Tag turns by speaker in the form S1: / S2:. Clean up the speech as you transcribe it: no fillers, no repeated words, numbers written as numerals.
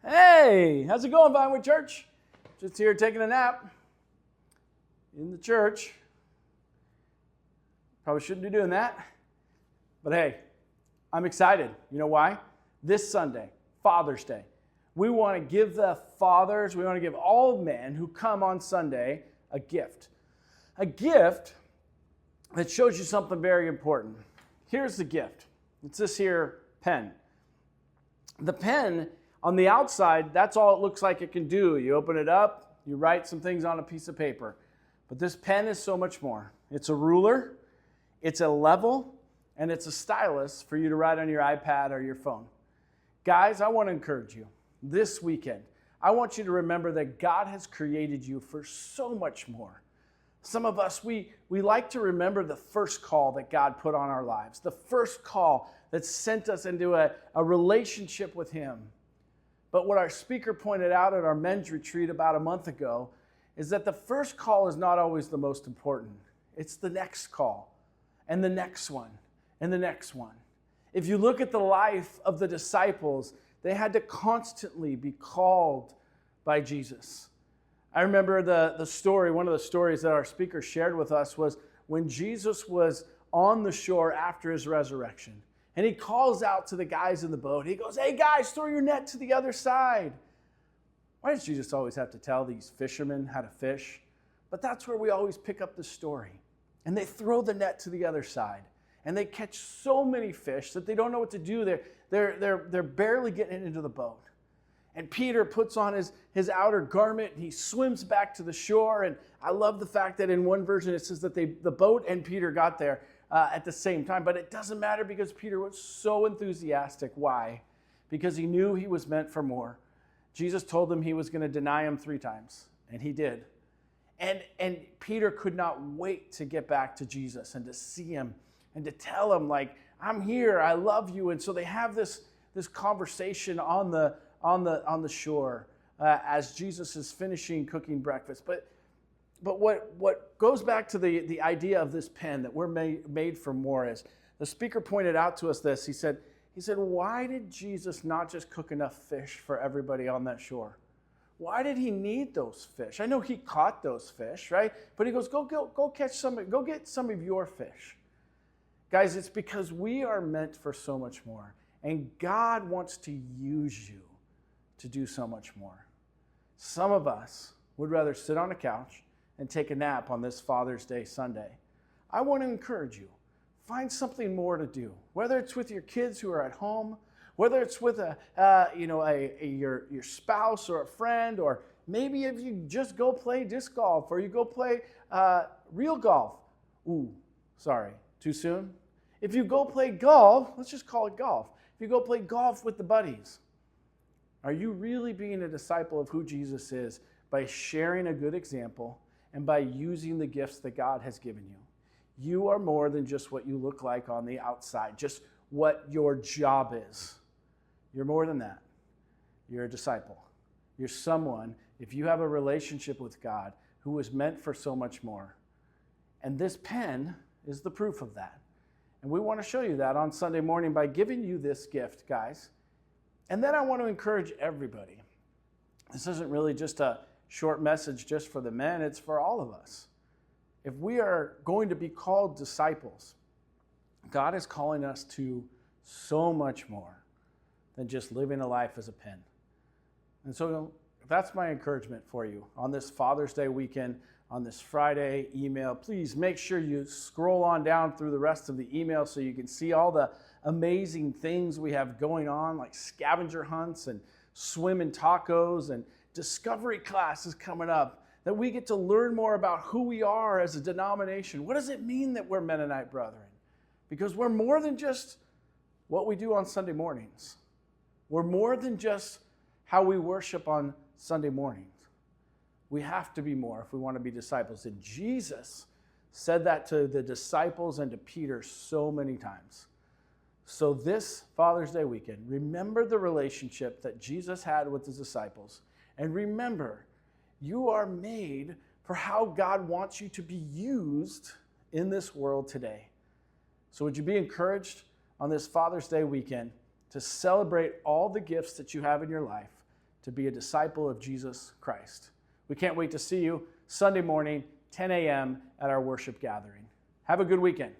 S1: Hey, how's it going, Vinewood Church? Just here taking a nap in the church. Probably shouldn't be doing that. But hey, I'm excited. You know why? This Sunday, Father's Day, we want to give the fathers, we want to give all men who come on Sunday a gift. A gift that shows you something very important. Here's the gift. It's this here pen. The pen, on the outside, that's all it looks like it can do. You open it up, you write some things on a piece of paper. But this pen is so much more. It's a ruler, it's a level, and it's a stylus for you to write on your iPad or your phone. Guys, I want to encourage you this weekend. I want you to remember that God has created you for so much more. Some of us, we like to remember the first call that God put on our lives, the first call that sent us into a relationship with Him. But what our speaker pointed out at our men's retreat about a month ago is that the first call is not always the most important. It's the next call, and the next one, and the next one. If you look at the life of the disciples, they had to constantly be called by Jesus. I remember the story, one of the stories that our speaker shared with us was when Jesus was on the shore after his resurrection. And he calls out to the guys in the boat. He goes, "Hey guys, throw your net to the other side." Why does Jesus always have to tell these fishermen how to fish? But that's where we always pick up the story. And they throw the net to the other side. And they catch so many fish that they don't know what to do. They're barely getting into the boat. And Peter puts on his outer garment, and he swims back to the shore. And I love the fact that in one version it says that the boat and Peter got there at the same time. But it doesn't matter because Peter was so enthusiastic. Why? Because he knew he was meant for more. Jesus told him he was going to deny him 3 times, and he did. And Peter could not wait to get back to Jesus and to see him and to tell him, like, "I'm here, I love you." And so they have this conversation on the shore as Jesus is finishing cooking breakfast. But what goes back to the idea of this pen that we're made for more is the speaker pointed out to us this. He said, why did Jesus not just cook enough fish for everybody on that shore? Why did he need those fish? I know he caught those fish, right? But he goes, go catch some, go get some of your fish. Guys, it's because we are meant for so much more. And God wants to use you to do so much more. Some of us would rather sit on a couch and take a nap on this Father's Day Sunday. I want to encourage you. Find something more to do, whether it's with your kids who are at home, whether it's with your spouse or a friend, or maybe if you just go play disc golf or you go play real golf. Ooh, sorry, too soon? If you go play golf, let's just call it golf. If you go play golf with the buddies, are you really being a disciple of who Jesus is by sharing a good example and by using the gifts that God has given you? You are more than just what you look like on the outside, just what your job is. You're more than that. You're a disciple. You're someone, if you have a relationship with God, who was meant for so much more. And this pen is the proof of that. And we want to show you that on Sunday morning by giving you this gift, guys. And then I want to encourage everybody. This isn't really just a short message just for the men, it's for all of us. If we are going to be called disciples, God is calling us to so much more than just living a life as a pen. And so that's my encouragement for you on this Father's Day weekend, on this Friday email. Please make sure you scroll on down through the rest of the email so you can see all the amazing things we have going on, like scavenger hunts and swim and tacos and discovery classes coming up, that we get to learn more about who we are as a denomination. What does it mean that we're Mennonite brethren? Because we're more than just what we do on Sunday mornings. We're more than just how we worship on Sunday mornings. We have to be more if we want to be disciples. And Jesus said that to the disciples and to Peter so many times. So this Father's Day weekend, remember the relationship that Jesus had with his disciples. And remember, you are made for how God wants you to be used in this world today. So would you be encouraged on this Father's Day weekend to celebrate all the gifts that you have in your life to be a disciple of Jesus Christ. We can't wait to see you Sunday morning, 10 a.m. at our worship gathering. Have a good weekend.